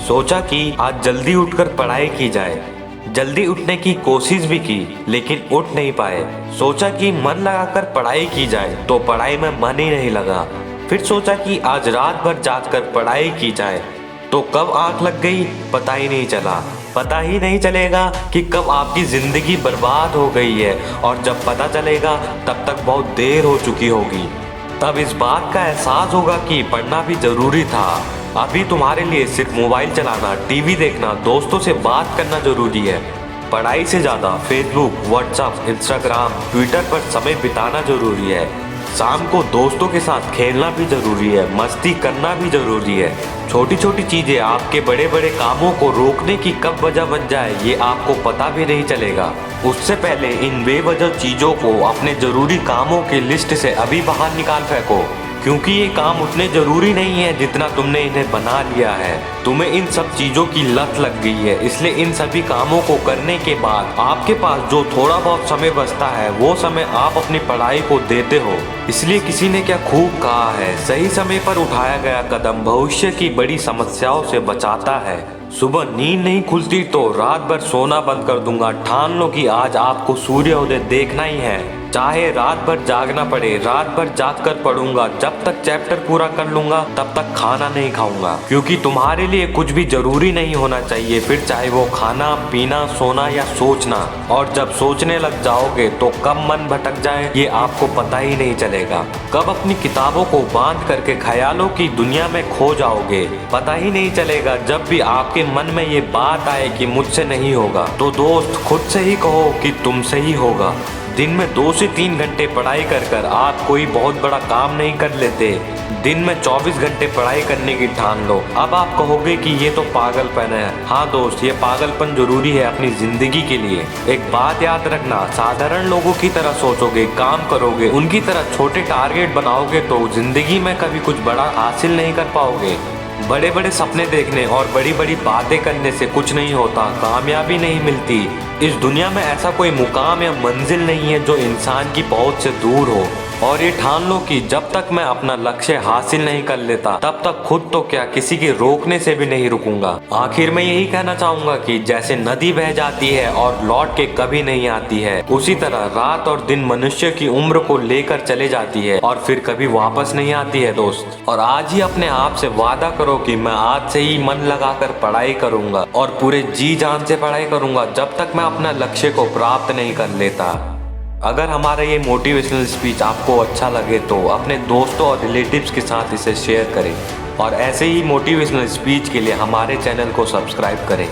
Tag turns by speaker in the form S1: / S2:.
S1: सोचा कि आज जल्दी उठकर पढ़ाई की जाए। जल्दी उठने की कोशिश भी की लेकिन उठ नहीं पाए। सोचा कि मन लगाकर पढ़ाई की जाए तो पढ़ाई में मन ही नहीं लगा। फिर सोचा कि आज रात भर जागकर पढ़ाई की जाए तो कब आंख लग गई पता ही नहीं चला। पता ही नहीं चलेगा कि कब आपकी जिंदगी बर्बाद हो गई है और जब पता चलेगा तब तक बहुत देर हो चुकी होगी। तब इस बात का एहसास होगा कि पढ़ना भी जरूरी था। अभी तुम्हारे लिए सिर्फ मोबाइल चलाना, टीवी देखना, दोस्तों से बात करना जरूरी है। पढ़ाई से ज़्यादा फेसबुक, व्हाट्सएप, इंस्टाग्राम, ट्विटर पर समय बिताना जरूरी है। शाम को दोस्तों के साथ खेलना भी जरूरी है, मस्ती करना भी जरूरी है। छोटी छोटी चीज़ें आपके बड़े बड़े कामों को रोकने की कब वजह बन जाए ये आपको पता भी नहीं चलेगा। उससे पहले इन बेवजह चीज़ों को अपने ज़रूरी कामों की लिस्ट से अभी बाहर निकाल फेंको, क्योंकि ये काम उतने ज़रूरी नहीं है जितना तुमने इन्हें बना लिया है। तुम्हें इन सब चीज़ों की लत लग गई है, इसलिए इन सभी कामों को करने के बाद आपके पास जो थोड़ा बहुत समय बचता है वो समय आप अपनी पढ़ाई को देते हो। इसलिए किसी ने क्या खूब कहा है, सही समय पर उठाया गया कदम भविष्य की बड़ी समस्याओं से बचाता है। सुबह नींद नहीं खुलती तो रात भर सोना बंद कर दूंगा। ठान लो कि आज आपको सूर्योदय देखना ही है, चाहे रात भर जागना पड़े। रात भर जाग कर पढ़ूंगा, जब तक चैप्टर पूरा कर लूंगा तब तक खाना नहीं खाऊंगा, क्योंकि तुम्हारे लिए कुछ भी जरूरी नहीं होना चाहिए, फिर चाहे वो खाना, पीना, सोना या सोचना। और जब सोचने लग जाओगे तो कब मन भटक जाए ये आपको पता ही नहीं चलेगा। कब अपनी किताबों को बांध करके ख्यालों की दुनिया में खो जाओगे पता ही नहीं चलेगा। जब भी आपके मन में ये बात आए कि मुझसे नहीं होगा तो दोस्त खुद से ही कहो कि तुमसे ही होगा। दिन में 2 से 3 घंटे पढ़ाई कर आप कोई बहुत बड़ा काम नहीं कर लेते। दिन में 24 घंटे पढ़ाई करने की ठान लो। अब आप कहोगे कि ये तो पागलपन है। हाँ दोस्त, ये पागलपन जरूरी है अपनी जिंदगी के लिए। एक बात याद रखना, साधारण लोगों की तरह सोचोगे, काम करोगे, उनकी तरह छोटे टारगेट बनाओगे तो जिंदगी में कभी कुछ बड़ा हासिल नहीं कर पाओगे। बड़े बड़े सपने देखने और बड़ी बड़ी बातें करने से कुछ नहीं होता, कामयाबी नहीं मिलती। इस दुनिया में ऐसा कोई मुकाम या मंजिल नहीं है जो इंसान की पहुंच से दूर हो। और ये ठान लो कि जब तक मैं अपना लक्ष्य हासिल नहीं कर लेता तब तक खुद तो क्या किसी के रोकने से भी नहीं रुकूंगा। आखिर में यही कहना चाहूंगा कि जैसे नदी बह जाती है और लौट के कभी नहीं आती है, उसी तरह रात और दिन मनुष्य की उम्र को लेकर चले जाती है और फिर कभी वापस नहीं आती है दोस्त। और आज ही अपने आप से वादा करो कि मैं आज से ही मन लगाकर पढ़ाई करूंगा और पूरे जी जान से पढ़ाई करूंगा जब तक मैं अपना लक्ष्य को प्राप्त नहीं कर लेता। अगर हमारा ये मोटिवेशनल स्पीच आपको अच्छा लगे तो अपने दोस्तों और रिलेटिव्स के साथ इसे शेयर करें और ऐसे ही मोटिवेशनल स्पीच के लिए हमारे चैनल को सब्सक्राइब करें।